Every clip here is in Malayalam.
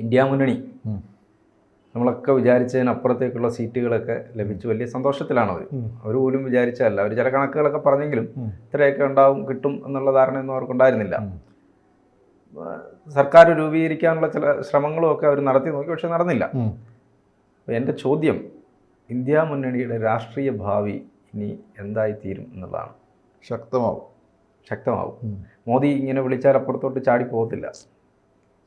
ഇന്ത്യ മുന്നണി നമ്മളൊക്കെ വിചാരിച്ചതിനപ്പുറത്തേക്കുള്ള സീറ്റുകളൊക്കെ ലഭിച്ചു. വലിയ സന്തോഷത്തിലാണ് അവർ പോലും വിചാരിച്ചതല്ല. അവർ ചില കണക്കുകളൊക്കെ പറഞ്ഞെങ്കിലും ഇത്രയൊക്കെ ഉണ്ടാവും കിട്ടും എന്നുള്ള ധാരണയൊന്നും അവർക്കുണ്ടായിരുന്നില്ല. സർക്കാർ രൂപീകരിക്കാനുള്ള ചില ശ്രമങ്ങളും ഒക്കെ അവർ നടത്തി നോക്കി, പക്ഷെ നടന്നില്ല. അപ്പോൾ എൻ്റെ ചോദ്യം, ഇന്ത്യ മുന്നണിയുടെ രാഷ്ട്രീയ ഭാവി ഇനി എന്തായിത്തീരും എന്നുള്ളതാണ്. ശക്തമാവും. മോദി ഇങ്ങനെ വിളിച്ചാൽ അപ്പുറത്തോട്ട് ചാടി പോകത്തില്ല,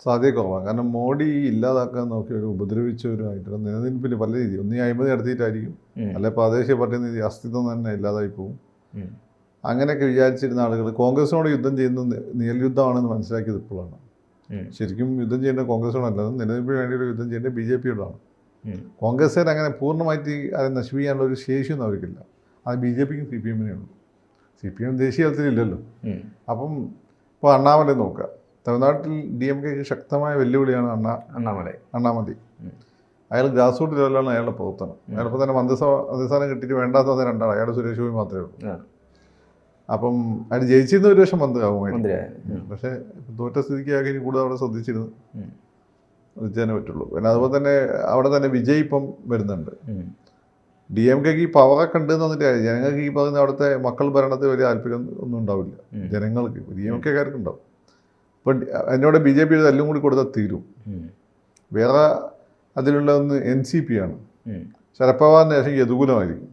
സാധ്യത കുറവാണ്. കാരണം മോഡി ഇല്ലാതാക്കാൻ നോക്കിയൊരു ഉപദ്രവിച്ചവരുമായിട്ടുള്ള നിലനിൽപ്പിന് പല രീതി, ഒന്നീ അഴിമതി നടത്തിയിട്ടായിരിക്കും, അല്ലെ പ്രാദേശിക പാർട്ടി അസ്തിത്വം തന്നെ ഇല്ലാതായി പോകും. അങ്ങനെയൊക്കെ വിചാരിച്ചിരുന്ന ആളുകൾ കോൺഗ്രസിനോട് യുദ്ധം ചെയ്യുന്നത് നിഴൽയുദ്ധമാണെന്ന് മനസ്സിലാക്കിയത് ഇപ്പോഴാണ്. ശരിക്കും യുദ്ധം ചെയ്യേണ്ട കോൺഗ്രസിനോടല്ല, നിലനിൽപ്പിന് വേണ്ടിയുള്ള യുദ്ധം ചെയ്യേണ്ട BJP-യോടാണ്. കോൺഗ്രസ്സുകാർ അങ്ങനെ പൂർണ്ണമായിട്ട് അത് നശിപ്പിക്കാനുള്ള ഒരു ശേഷിയൊന്നും അവർക്കില്ല. അത് BJP-ക്കും CPM-നും ഉള്ളൂ. CPM ദേശീയ തലത്തിലില്ലല്ലോ. അപ്പം ഇപ്പോൾ അണ്ണാമലൈ നോക്കുക, തമിഴ്നാട്ടിൽ DMK-ക്ക് ശക്തമായ വെല്ലുവിളിയാണ് അണ്ണാമലൈ. അയാൾ ഗ്രാസ് റൂട്ട് ലെവലാണ് അയാളുടെ പ്രവർത്തനം. അയാളിപ്പോൾ തന്നെ മന്ത്രിസ്ഥാനം കിട്ടിയിട്ട് വേണ്ടാത്തത് രണ്ടാണ്, അയാൾ സുരേഷ് ഗോപി മാത്രമേ ഉള്ളൂ. അപ്പം അയാൾ ജയിച്ചിരുന്ന ഒരു വർഷം മന്ത്രിയാകുമായിരുന്നു. പക്ഷേ തോറ്റ സ്ഥിതിക്ക് ആകെ ഇനി കൂടുതൽ അവിടെ ശ്രദ്ധിച്ചിരുന്നു തന്നെ പറ്റുള്ളൂ. പിന്നെ അതുപോലെ തന്നെ അവിടെ തന്നെ വിജയ് ഇപ്പം വരുന്നുണ്ട്. DMK-ക്ക് ഈ പവറൊക്കെ ഉണ്ടെന്ന് വന്നിട്ട് ജനങ്ങൾക്ക് ഈ പറയുന്ന അവിടുത്തെ മക്കൾ ഭരണത്തിൽ വലിയ താല്പര്യം ഒന്നും ഉണ്ടാവില്ല ജനങ്ങൾക്ക്, DMK-കാർക്ക് ഉണ്ടാവും. ഇപ്പം എന്നോട് BJP എല്ലാം കൂടി കൊടുത്താൽ തീരും. വേറെ അതിലുള്ള ഒന്ന് NCP ആണ്. ശരത് പവാറിന് ശേഷം യദുകുലമായിരിക്കും.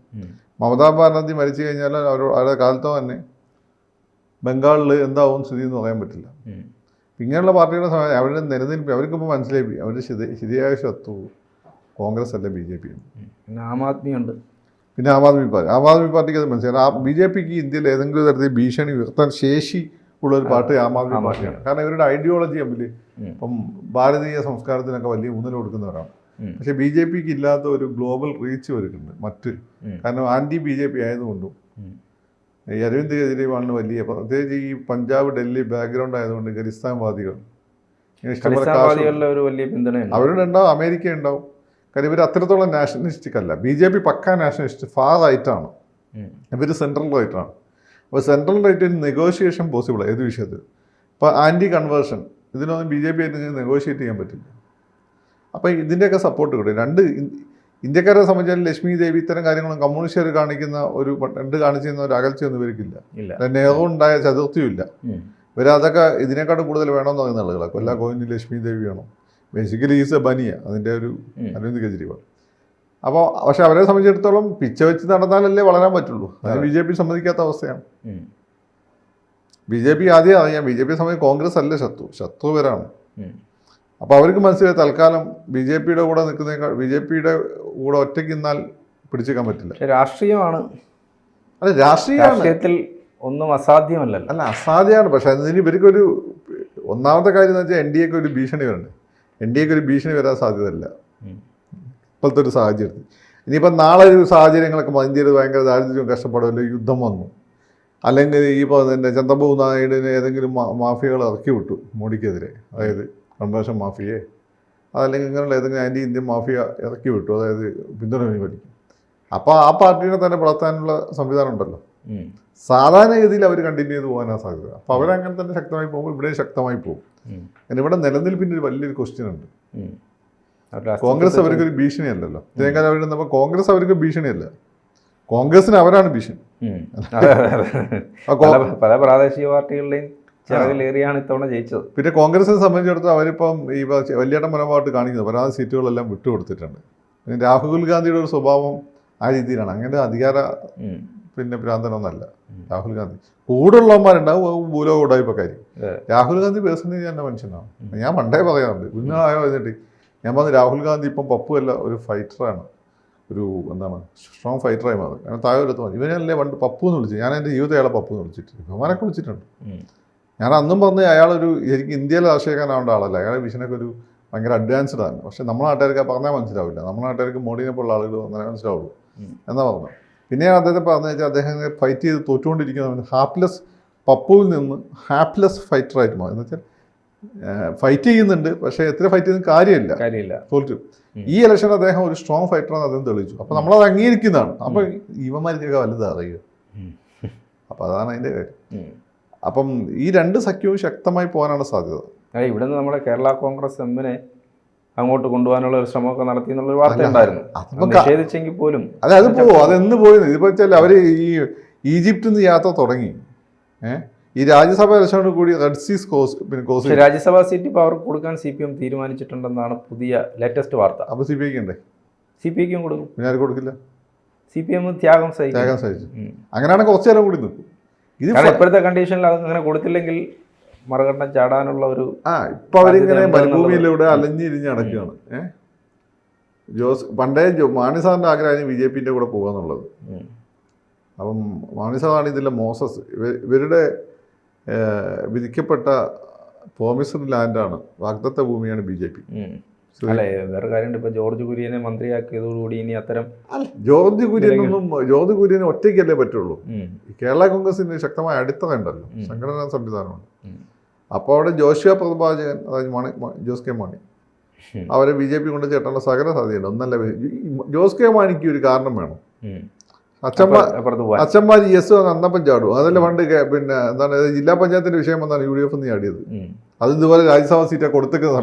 മമതാ ബാനർജി മരിച്ചു കഴിഞ്ഞാൽ അവരുടെ കാലത്തോ തന്നെ ബംഗാളിൽ എന്താവും സ്ഥിതി എന്ന് പറയാൻ പറ്റില്ല. ഇങ്ങനെയുള്ള പാർട്ടികളുടെ സമയം അവരുടെ നിലനിൽപ്പ് അവർക്കിപ്പോൾ മനസ്സിലായി, അവരുടെ ശരിയായ ശത്രു കോൺഗ്രസ് അല്ല BJP. പിന്നെ ആം ആദ്മി ഉണ്ട്. പിന്നെ ആം ആദ്മി പാർട്ടിക്ക് അത് മനസ്സിലായി. BJP-ക്ക് ഇന്ത്യയിൽ ഏതെങ്കിലും തരത്തിൽ ഭീഷണി ഉയർത്താൻ ശേഷി ഉള്ളൊരു പാർട്ടി ആം ആദ്മി പാർട്ടിയാണ്. കാരണം ഇവരുടെ ഐഡിയോളജി തമ്മിൽ ഇപ്പം ഭാരതീയ സംസ്കാരത്തിനൊക്കെ വലിയ ഊന്നൽ കൊടുക്കുന്നവരാണ്. പക്ഷേ BJP-ക്ക് ഇല്ലാത്ത ഒരു ഗ്ലോബൽ റീച്ച് വരുന്നുണ്ട് കാരണം ആൻറ്റി BJP ആയതുകൊണ്ടും ഈ അരവിന്ദ് കെജ്രിവാളിന് വലിയ, പ്രത്യേകിച്ച് ഈ പഞ്ചാബ് ഡൽഹി ബാക്ക്ഗ്രൗണ്ട് ആയതുകൊണ്ട് ഖലിസ്ഥാൻവാദികൾ അവരുടെ ഉണ്ടാവും, അമേരിക്ക ഉണ്ടാവും. കാര്യം ഇവർ അത്രത്തോളം നാഷണലിസ്റ്റിക് അല്ല. BJP പക്കാ നാഷണലിസ്റ്റ്, ഫാർ റൈറ്റാണ്. ഇവർ സെൻട്രൽ റൈറ്റാണ്. അപ്പോൾ സെൻട്രൽ റൈറ്റിന് നെഗോഷിയേഷൻ പോസിബിളാണ് ഏത് വിഷയത്തിൽ. ഇപ്പോൾ ആൻറ്റി കൺവേർഷൻ ഇതിനൊന്നും BJP ആയിട്ട് നെഗോഷിയേറ്റ് ചെയ്യാൻ പറ്റില്ല. അപ്പോൾ ഇതിൻ്റെയൊക്കെ സപ്പോർട്ട് കിട്ടും. ഇന്ത്യക്കാരെ സംബന്ധിച്ചാൽ ലക്ഷ്മി ദേവി ഇത്തരം കാര്യങ്ങളും കമ്മ്യൂണിസ്റ്റുകാർ കാണിക്കുന്ന ഒരു കാണിച്ചിരുന്ന ഒരു അകൽച്ചയൊന്നും ഇവർക്കില്ല. നെഹ്റു ഉണ്ടായ ചതുർത്ഥിയും ഇല്ല. ഇവരതൊക്കെ ഇതിനെക്കാട്ടും കൂടുതൽ വേണമെന്ന് പറയുന്ന ആളുകളാണ്. കൊല്ലാ കോയിന് ലക്ഷ്മി ദേവി വേണം. ബേസിക്കലി ഈസ് എ ബനിയ, അതിൻ്റെ ഒരു അരവിന്ദ് കെജ്രിവാൾ. അപ്പോൾ പക്ഷെ അവരെ സംബന്ധിച്ചിടത്തോളം പിച്ച വെച്ച് നടന്നാലല്ലേ വളരാൻ പറ്റുള്ളൂ. അത് BJP സമ്മതിക്കാത്ത അവസ്ഥയാണ്. BJP ആദ്യം അറിയാം, BJP സംബന്ധിച്ച് കോൺഗ്രസ് അല്ല ശത്രു ഇവരാണ്. അപ്പോൾ അവർക്ക് മനസ്സിലായി തൽക്കാലം BJP-യുടെ കൂടെ നിൽക്കുന്നതിനേക്കാൾ BJP-യുടെ കൂടെ ഒറ്റയ്ക്ക് നിന്നാൽ പിടിച്ചേക്കാൻ പറ്റില്ല. രാഷ്ട്രീയമാണ്. അല്ല, രാഷ്ട്രീയത്തിൽ ഒന്നും അസാധ്യമല്ലല്ലോ. അല്ല, അസാധ്യമാണ്. പക്ഷെ അതിന് ഇവർക്കൊരു ഒന്നാമത്തെ കാര്യം എന്ന് വെച്ചാൽ NDA-ക്ക് ഒരു ഭീഷണി വരുന്നുണ്ട്. NDA-ക്ക് ഒരു ഭീഷണി വരാൻ സാധ്യതയില്ല ഇപ്പോഴത്തെ ഒരു സാഹചര്യത്തിൽ. ഇനിയിപ്പം നാളെ ഒരു സാഹചര്യങ്ങളൊക്കെ ഇന്ത്യയിൽ ഭയങ്കര ദാരിദ്ര്യവും കഷ്ടപ്പാടുമല്ലോ, യുദ്ധം വന്നു, അല്ലെങ്കിൽ ഈ പറഞ്ഞ ചന്ദ്രബാബു നായിഡുവിനെ ഏതെങ്കിലും മാഫിയകൾ ഇറക്കി വിട്ടു മോഡിക്കെതിരെ, അതായത് കൺവേർഷൻ മാഫിയയെ, അതല്ലെങ്കിൽ ഇങ്ങനെയുള്ള ഏതെങ്കിലും ആൻറ്റി ഇന്ത്യൻ മാഫിയ ഇറക്കി വിട്ടു, അതായത് പിന്തുണ വലിക്കും. അപ്പോൾ ആ പാർട്ടിനെ തന്നെ വളർത്താനുള്ള സംവിധാനം ഉണ്ടല്ലോ. സാധാരണഗതിയിൽ അവർ കണ്ടിന്യൂ ചെയ്ത് പോകാനാണ് സാധ്യത. അപ്പോൾ അവരങ്ങനെ തന്നെ ശക്തമായി പോകുമ്പോൾ ഇവിടെയും ശക്തമായി പോകും. ഇവിടെ നിലനിൽപ്പിൻ്റെ ഒരു വലിയൊരു ക്വസ്റ്റ്യൻ ഉണ്ട്. കോൺഗ്രസ് അവർക്കൊരു ഭീഷണിയല്ലല്ലോ. ഇതേക്കാലം അവർ നമ്മൾ കോൺഗ്രസ് അവർക്ക് ഭീഷണിയല്ല, കോൺഗ്രസിന് അവരാണ് ഭീഷണി. പല പ്രാദേശിക പാർട്ടികളുടെയും ചിറകിലേറിയാണ് ഇത്തവണ ജയിച്ചത്. പിന്നെ കോൺഗ്രസിനെ സംബന്ധിച്ചിടത്തോളം അവരിപ്പം ഈ വലിയേട്ടൻ മനോഭാവമായിട്ട് കാണിക്കുന്നത് പരാതി സീറ്റുകളെല്ലാം വിട്ടുകൊടുത്തിട്ടുണ്ട്. പിന്നെ രാഹുൽ ഗാന്ധിയുടെ ഒരു സ്വഭാവം ആ രീതിയിലാണ്. അങ്ങനെ അധികാര പിന്നെ ഭ്രാന്തനൊന്നല്ല രാഹുൽ ഗാന്ധി. കൂടുള്ളവന്മാരുണ്ടാവും ഭൂലോക ഉടായ്പക്കാരി. രാഹുൽ ഗാന്ധി പേഴ്സണലി എൻ്റെ മനുഷ്യനാണ്. ഞാൻ പണ്ടേ പറയാറുണ്ട്, കുഞ്ഞായോ എന്നിട്ട് ഞാൻ പറഞ്ഞു രാഹുൽ ഗാന്ധി ഇപ്പം പപ്പുമല്ല, ഒരു ഫൈറ്ററാണ്, ഒരു എന്താണ് സ്ട്രോങ് ഫൈറ്ററായി മാറും. കാരണം താഴെ ഒരു ഇവനല്ലേ പണ്ട് പപ്പു എന്ന് വിളിച്ചു. ഞാൻ എൻ്റെ ജീവിതം അയാളെ പപ്പു എന്ന് വിളിച്ചിട്ടുണ്ട്, അവനൊക്കെ വിളിച്ചിട്ടുണ്ട്. ഞാൻ അന്നും പറഞ്ഞ് അയാളൊരു ശരിക്കും ഇന്ത്യയിലെ രാഷ്ട്രീയക്കാരനാവേണ്ട ആളല്ല, അയാളെ വിഷനൊക്കെ ഒരു ഭയങ്കര അഡ്വാൻസ്ഡ് ആണ്. പക്ഷെ നമ്മുടെ നാട്ടുകാർക്ക് പറഞ്ഞാൽ മനസ്സിലാവില്ല, നമ്മുടെ നാട്ടുകാർക്ക് മോഡിനെ പോലുള്ള ആളുകൾ വന്നാൽ മനസ്സിലാവുള്ളൂ എന്നാ പറഞ്ഞു. പിന്നെ ഞാൻ അദ്ദേഹത്തെ പറഞ്ഞു വെച്ചാൽ അദ്ദേഹം ഫൈറ്റ് ചെയ്ത് തോറ്റുകൊണ്ടിരിക്കുന്നവന് ഹാപ്ലെസ് പപ്പുവിൽ നിന്ന് ഹാപ്ലെസ് ഫൈറ്ററായിട്ട് മാറും. എന്ന് വെച്ചാൽ ഫൈറ്റ് ചെയ്യുന്നുണ്ട്, പക്ഷേ എത്ര ഫൈറ്റ് ചെയ്യുന്ന കാര്യമില്ല, തോറ്റു. ഈ ഇലക്ഷൻ അദ്ദേഹം ഒരു സ്ട്രോങ് ഫൈറ്ററാണെന്ന് അദ്ദേഹം തെളിയിച്ചു. അപ്പോൾ നമ്മളത് അംഗീകരിക്കുന്നതാണ്. അപ്പോൾ ഇവന്മാർക്കൊക്കെ വലുത് അറിയുക. അപ്പോൾ അതാണ് അതിൻ്റെ കാര്യം. അപ്പം ഈ രണ്ട് സഖ്യവും ശക്തമായി പോകാനാണ് സാധ്യത. ഇവിടെ നിന്ന് നമ്മുടെ കേരള കോൺഗ്രസ് എമ്മിനെ അങ്ങോട്ട് കൊണ്ടുപോകാനുള്ള ഒരു ശ്രമമൊക്കെ നടത്തി എന്നുള്ളൊരു വാർത്ത ഉണ്ടായിരുന്നു. അതിപ്പം നിഷേധിച്ചെങ്കിൽ പോലും അത് പോവും, അതെന്ന് പോയി. ഇതിപ്പോൾ വെച്ചാൽ അവർ ഈ ഈജിപ്തിൽ നിന്ന് യാത്ര തുടങ്ങി. ഈ രാജ്യസഭാ ഇലക്ഷനോട് കൂടി റെഡ് സീസ് കോസ് രാജ്യസഭാ സീറ്റ് ഇപ്പോൾ അവർക്ക് കൊടുക്കാൻ CPM തീരുമാനിച്ചിട്ടുണ്ടെന്നാണ് പുതിയ ലേറ്റസ്റ്റ് വാർത്ത. അപ്പോൾ CPI ഉണ്ടേ, CPI ക്കും കൊടുക്കും. പിന്നെ ആരും കൊടുക്കില്ല. CPM ത്യാഗം സഹിച്ചു. അങ്ങനെയാണ് കുറച്ചു നേരം കൂടി നിൽക്കും. ഇത് ഇപ്പോഴത്തെ കണ്ടീഷനിൽ അത് അങ്ങനെ കൊടുത്തില്ലെങ്കിൽ മറുകണ്ഠം ചാടാനുള്ള ഒരു ഇപ്പൊ അവരിങ്ങനെ മരുഭൂമിയിലൂടെ അലഞ്ഞിരിഞ്ഞ് നടക്കുകയാണ്. പണ്ടേ മാണി സാറിന്റെ ആഗ്രഹം BJPന്റെ കൂടെ പോകാന്നുള്ളത്. അപ്പം മാണി സാറാണ് ഇതിലെ മോസസ്. ഇവരുടെ വിധിക്കപ്പെട്ട പ്രോമിസ്ഡ് ലാൻഡാണ്, വാഗ്ദത്ത ഭൂമിയാണ് BJP. അല്ലേ, വേറെ കാര്യമുണ്ട്. ഇപ്പൊ ജോർജ് കുര്യനെ മന്ത്രിയാക്കിയതോടുകൂടി ഇനി അത്തരം ജോർജ് കുര്യന് ഒറ്റയ്ക്കല്ലേ പറ്റുള്ളൂ. കേരള കോൺഗ്രസിന് ശക്തമായ അടിത്തറ ഉണ്ടല്ലോ, സംഘടനാ സംവിധാനമുണ്ട്. അപ്പോൾ അവിടെ ജോഷിയ പ്രഭാചകൻ, അതായത് ജോസ് കെ മാണി, അവരെ BJP കൊണ്ട് ചേട്ടാനുള്ള സകല സാധ്യതയുണ്ട്. ഒന്നല്ല, ജോസ് കെ മാണിക്ക് ഒരു കാരണം വേണം. അച്ഛന്മാർ യെസ് അന്നപ്പം ചാടും. അതല്ല പണ്ട് പിന്നെ എന്താണ് ജില്ലാ പഞ്ചായത്തിന്റെ വിഷയം വന്നാണ് UDF എന്ന് ചാടിയത്. അത് ഇതുപോലെ രാജ്യസഭാ സീറ്റാ കൊടുത്തേക്കുന്ന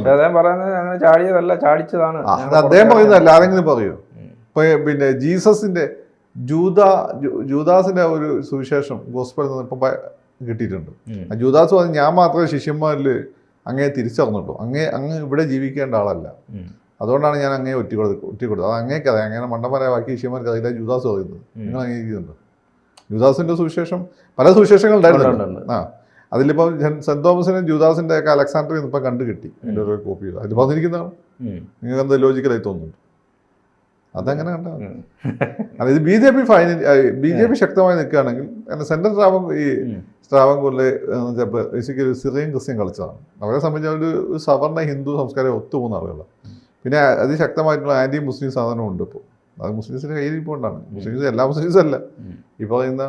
അദ്ദേഹം പറയുന്നതല്ല, ആരെങ്കിലും പറയൂ. ഇപ്പൊ പിന്നെ ജീസസിന്റെ ജൂദാസിന്റെ ഒരു സുവിശേഷം ഗോസ്പൽ ഇപ്പം കിട്ടിയിട്ടുണ്ട്. ജൂദാസ് പറഞ്ഞ് ഞാൻ മാത്രമേ ശിഷ്യന്മാരിൽ അങ്ങേ തിരിച്ചറിഞ്ഞുള്ളൂ, അങ്ങ് ഇവിടെ ജീവിക്കേണ്ട ആളല്ല, അതുകൊണ്ടാണ് ഞാൻ അങ്ങേ ഒറ്റിക്കൊടുത്തത്. അത് അങ്ങേക്കറിയാം, അങ്ങനെ മണ്ടന്മാരായ ബാക്കി ശിഷ്യന്മാർക്ക് അതിലെ ജൂദാസ് പറയുന്നത്. നിങ്ങൾ അംഗീകരിക്കുന്നുണ്ട്? ജൂദാസിന്റെ സുവിശേഷം പല സുവിശേഷങ്ങൾ ഉണ്ടായിരുന്നു. അതിലിപ്പം സെന്റ് തോമസിനും ജൂദാസിന്റെ ഒക്കെ അലക്സാണ്ടറിൽ ഇപ്പം കണ്ടു കിട്ടി. എൻ്റെ ഒരു കോപ്പി ചെയ്ത് അതിൽ പറഞ്ഞിരിക്കുന്നതാണ്. നിങ്ങൾക്ക് എന്താ ലോജിക്കലായി തോന്നുന്നുണ്ട്? അതങ്ങനെ കണ്ടാൽ അത് ഇത് BJP ശക്തമായി നിൽക്കുകയാണെങ്കിൽ, കാരണം സെൻട്രൽ ട്രാവൻകൂറിലെ ബേസിക്കലി സിറിയൻ ക്രിസ്ത്യൻ കളിച്ചതാണ്. അവരെ സംബന്ധിച്ച് ഒരു സവർണ ഹിന്ദു സംസ്കാരം ഒത്തുപോകുന്ന ആളുകളാണ്. പിന്നെ അതിശക്തമായിട്ടുള്ള ആൻറ്റി മുസ്ലിം സാധനം ഉണ്ട് ഇപ്പോൾ. അത് മുസ്ലിംസിൻ്റെ കയ്യിൽ ഇപ്പോൾ ഉണ്ടാണ്. മുസ്ലിംസ് എല്ലാ മുസ്ലിംസും അല്ല, ഈ പറയുന്ന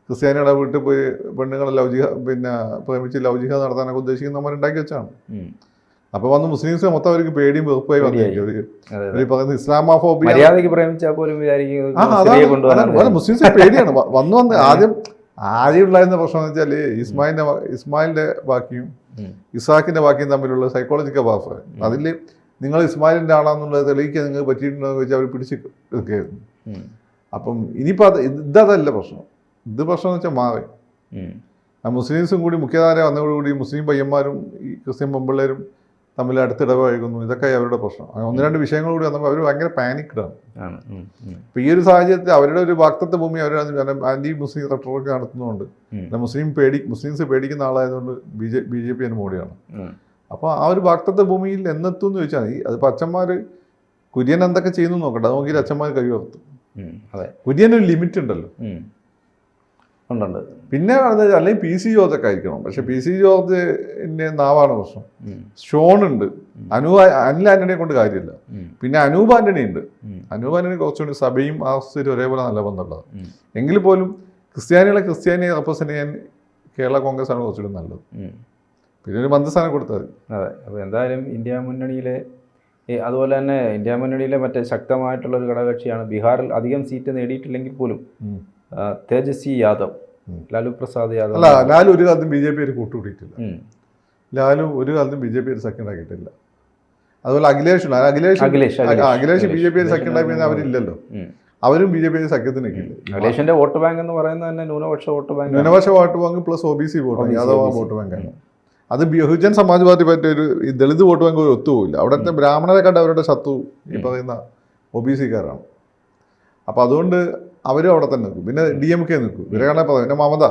ക്രിസ്ത്യാനികളെ വീട്ടിൽ പോയി പെണ്ണുങ്ങളെ പ്രേമിച്ച് ലൗജിക നടത്താനൊക്കെ ഉദ്ദേശിക്കുന്നവരുണ്ടാക്കി വെച്ചാണ്. അപ്പോൾ വന്ന് മുസ്ലിംസ് മൊത്തം അവർക്ക് പേടിയും വെറുപ്പായി വന്നിരിക്കും. പറയുന്നത് ഇസ്ലാമോഫോബിയ, മുസ്ലിംസ് പേടിയാണ്. വന്ന് ആദ്യം ഉണ്ടായിരുന്ന പ്രശ്നം എന്ന് വെച്ചാൽ ഇസ്മായിലിന്റെ ബാക്കിയും ഇസാഖിന്റെ ബാക്കിയും തമ്മിലുള്ള സൈക്കോളജിക്കൽ വാർഫെയർ. അതിൽ നിങ്ങൾ ഇസ്മായിലിന്റെ ആളാന്നുള്ളത് തെളിയിക്കാൻ നിങ്ങൾക്ക് പറ്റിയിട്ടുണ്ടോ എന്ന് വെച്ചാൽ അവർ പിടിച്ച് എടുക്കുകയായിരുന്നു. അപ്പം ഇനിയിപ്പോൾ ഇതല്ല പ്രശ്നം. ഇത് പ്രശ്നം എന്ന് വെച്ചാൽ മാറി. മുസ്ലിംസും കൂടി മുഖ്യധാര വന്നതോടുകൂടി മുസ്ലിം പയ്യന്മാരും ഈ ക്രിസ്ത്യൻ പെമ്പിള്ളേരും തമ്മിൽ അടുത്തിടപഴകുന്നു. ഇതൊക്കെ അവരുടെ പ്രശ്നം. ഒന്ന് രണ്ട് വിഷയങ്ങൾ കൂടി വന്നപ്പോൾ അവർ ഭയങ്കര പാനിക്ഡാണ്. അപ്പോൾ ഈ ഒരു സാഹചര്യത്തിൽ അവരുടെ ഒരു വാക്തത്വ ഭൂമി അവർ ആന്റി മുസ്ലിം റെട്ടോറിക് നടത്തുന്നതുകൊണ്ട് മുസ്ലിംസ് പേടിക്കുന്ന ആളായതുകൊണ്ട് BJP അതിന് മോഡിയാണ്. അപ്പോൾ ആ ഒരു വാക്തത്വ ഭൂമിയിൽ എന്നെത്തും എന്ന് ചോദിച്ചാൽ മതി. അതിപ്പോൾ അച്ഛന്മാർ കുര്യൻ എന്തൊക്കെ ചെയ്യുന്നു നോക്കട്ടെ, അത് നോക്കിയിട്ട് അച്ഛന്മാർ കഴിവർത്തും. കുര്യനൊരു ലിമിറ്റ് ഉണ്ടല്ലോ. പിന്നെ അല്ലെങ്കിൽ PC ജോർജൊക്കെ ആയിരിക്കണം. പക്ഷെ PC ജോർജിന്റെ നാവാണ് പ്രശ്നം. ഷോണുണ്ട്, അനിൽ ആന്റണിയെ കൊണ്ട് കാര്യമില്ല. പിന്നെ അനൂപ് ആന്റണി ഉണ്ട്. അനൂപ് ആന്റണി കുറച്ചുകൂടി സഭയും ആസ്തിയും ഒരേപോലെ നല്ല ബന്ധമുള്ളത്. എങ്കിൽ പോലും ക്രിസ്ത്യാനിയെ റെപ്രസെന്റ് ചെയ്യാൻ കേരള കോൺഗ്രസ് ആണ് കുറച്ചുകൂടി നല്ലത്. പിന്നെ ഒരു മന്ത്രിസ്ഥാനം കൊടുത്താൽ മതി. അതെ. അപ്പോൾ എന്തായാലും ഇന്ത്യ മുന്നണിയിലെ അതുപോലെ തന്നെ ഇന്ത്യ മുന്നണിയിലെ മറ്റേ ശക്തമായിട്ടുള്ള ഒരു ഘടകകക്ഷിയാണ്. ബീഹാറിൽ അധികം സീറ്റ് നേടിയിട്ടില്ലെങ്കിൽ പോലും തേജസ്വി യാദവ്, ലാലു പ്രസാദ് യാദവ്. അല്ല, ലാലു ഒരു കാലത്തും BJP കൂട്ടുകൂടിയിട്ടില്ല. ലാലു ഒരു കാലത്തും BJP സഖ്യം ഉണ്ടാക്കിയിട്ടില്ല. അതുപോലെ അഖിലേഷ് BJP സഖ്യം ഉണ്ടാക്കി അവരില്ലല്ലോ. അവരും BJP സഖ്യത്തിന് അഖിലേഷിന്റെ വോട്ട് ബാങ്ക് എന്ന് പറയുന്നത് തന്നെ ന്യൂനപക്ഷ vote bank plus OBC vote, Yadav vote ബാങ്കാണ്. അത് ബഹുജൻ സമാജ് പാർട്ടി പറ്റിയ ഒരു ദളിത് വോട്ട് ബാങ്ക് ഒരു ഒത്തുപോയില്ല. അവിടുത്തെ ബ്രാഹ്മണരെ കണ്ട അവരുടെ ശത്രു ഈ പറയുന്ന OBC-കാരാണ്. അപ്പോൾ അതുകൊണ്ട് അവരും അവിടെ തന്നെ നിൽക്കും. പിന്നെ DMK നിൽക്കും. ഇവരെ കാണാൻ പറയാം. പിന്നെ മമത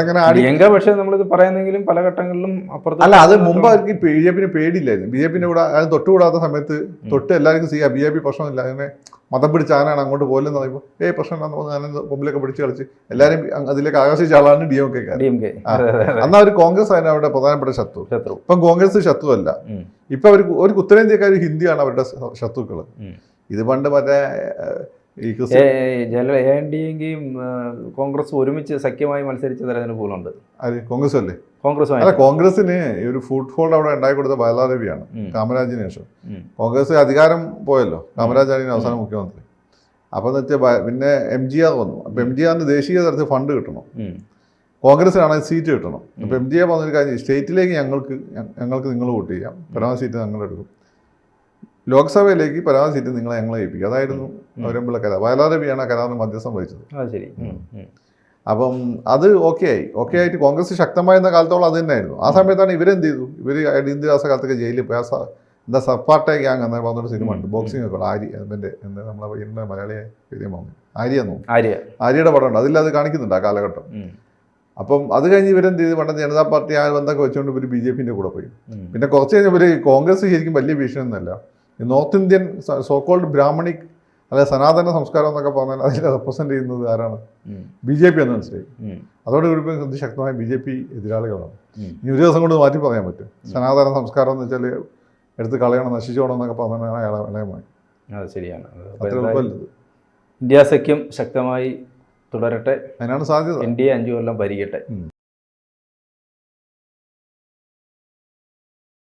ഇങ്ങനെ ആടി. പക്ഷേ നമ്മളിത് പറയുന്നെങ്കിലും പല ഘട്ടങ്ങളിലും അപ്പുറത്ത് അല്ല, അത് മുമ്പ് അവർക്ക് BJP പേടിയില്ലായിരുന്നു. BJP-ന്റെ കൂടെ അത് തൊട്ടുകൂടാത്ത സമയത്ത് തൊട്ട് എല്ലാവർക്കും ചെയ്യാം. BJP പ്രശ്നമില്ല, അങ്ങനെ മതം പിടിച്ച ആനാണ് അങ്ങോട്ട് പോലെന്ന് പറയുമ്പോൾ പ്രശ്നമില്ല, കൊമ്പിലൊക്കെ പിടിച്ച് കളിച്ച് എല്ലാവരും അതിലേക്ക് ആകർഷിച്ച ആളാണ് DMK. അന്ന് അവർ കോൺഗ്രസ് ആയിരുന്നു അവരുടെ പ്രധാനപ്പെട്ട ശത്രു. ഇപ്പം കോൺഗ്രസ് ശത്രുവല്ല. ഇപ്പൊ അവർക്ക് ഉത്തരേന്ത്യക്കാർ ഹിന്ദിയാണ് അവരുടെ ശത്രുക്കൾ. ഇത് പണ്ട് മറ്റേ ഈ ANDയും കോൺഗ്രസ് ഒരുമിച്ച് സഖ്യമായി മത്സരിച്ച തെരഞ്ഞെടുപ്പുകളുണ്ട്. കോൺഗ്രസ് അല്ലേ? കോൺഗ്രസിന് ഒരു ഫുഡ് ഫോൾഡ് അവിടെ ഉണ്ടാക്കി കൊടുത്ത ബാലാരവിയാണ് കാമരാജിന് ശേഷം. കോൺഗ്രസ് അധികാരം പോയല്ലോ, കാമരാജാണ് അവസാന മുഖ്യമന്ത്രി. അപ്പോൾ എന്ന് വെച്ചാൽ പിന്നെ MGR വന്നു. അപ്പോൾ MGRന് ദേശീയ തലത്തിൽ ഫണ്ട് കിട്ടണം, കോൺഗ്രസിനാണെങ്കിൽ സീറ്റ് കിട്ടണം. അപ്പോൾ MGR പറഞ്ഞൊരു കാര്യം, സ്റ്റേറ്റിലേക്ക് ഞങ്ങൾക്ക് നിങ്ങൾ വോട്ട് ചെയ്യാം, പരമാവധി സീറ്റ് ഞങ്ങളെടുക്കും. ലോക്സഭയിലേക്ക് പരാതി സീറ്റ് ഞങ്ങളെ ഏൽപ്പിക്കുക. അതായിരുന്നു അവരമ്പുള്ള കരാർ. വയലാർ രവിയാണ് ആ കരാറിന് മധ്യസ്ഥം വഹിച്ചത്. അത് ശരി. അപ്പം അത് ഓക്കെ ആയിട്ട് കോൺഗ്രസ് ശക്തമായിരുന്ന കാലത്തോളം അത് തന്നെയായിരുന്നു. ആ സമയത്താണ് ഇവരെന്ത് ചെയ്തു, ഇവർ ഇന്ദിരാസ കാലത്തൊക്കെ ജയിലിൽ പോയി. എന്താ സപ്പാട്ടെ ഗ്യാങ് എന്ന് പറഞ്ഞൊരു സിനിമ ഉണ്ട്, ബോക്സിംഗ് ഒക്കെ ഉള്ള ആര്യ, അതിൻ്റെ എന്താ നമ്മളെ പയ്യൻ്റെ മലയാളിയെ പേര് വന്നു, ആര്യെന്നു, ആര്യയുടെ പടമുണ്ട്, അതിൽ അത് കാണിക്കുന്നുണ്ട് ആ കാലഘട്ടം. അപ്പം അത് കഴിഞ്ഞ് ഇവരെന്ത് ചെയ്ത് പണ്ട് ജനതാ പാർട്ടി ആ ബന്ധമൊക്കെ വെച്ചുകൊണ്ട് ഇവർ BJP കൂടെ പോയി. പിന്നെ കുറച്ച് കഴിഞ്ഞ് ഇവർ കോൺഗ്രസ് ശരിക്കും വലിയ ഭീഷണിയൊന്നുമല്ല. നോർത്ത് ഇന്ത്യൻ സോക്കോൾഡ് ബ്രാഹ്മണിക് അല്ലെ സനാതന സംസ്കാരം എന്നൊക്കെ പറഞ്ഞാൽ അതിൽ റെപ്രസെന്റ് ചെയ്യുന്നത് ആരാണ്? BJP എന്ന് മനസ്സിലായി. അതോടെ ഇവർക്ക് ശക്തമായ BJP എതിരാളികളാണ്. ഇനി ഒരു ദിവസം കൊണ്ട് മാറ്റി പറയാൻ പറ്റും. സനാതന സംസ്കാരം എന്ന് വെച്ചാൽ എടുത്ത് കളയണം, നശിച്ചോണം എന്നൊക്കെ പറഞ്ഞാൽ അയാളെ ഇളയമായി. അത് ശരിയാണ്. അത്ര എളുപ്പമല്ലത്. ഇന്ത്യ സഖ്യം ശക്തമായി തുടരട്ടെ. അതിനാണ് സാധ്യത. ഇന്ത്യയെ 5 കൊല്ലം ഭരിക്കട്ടെ.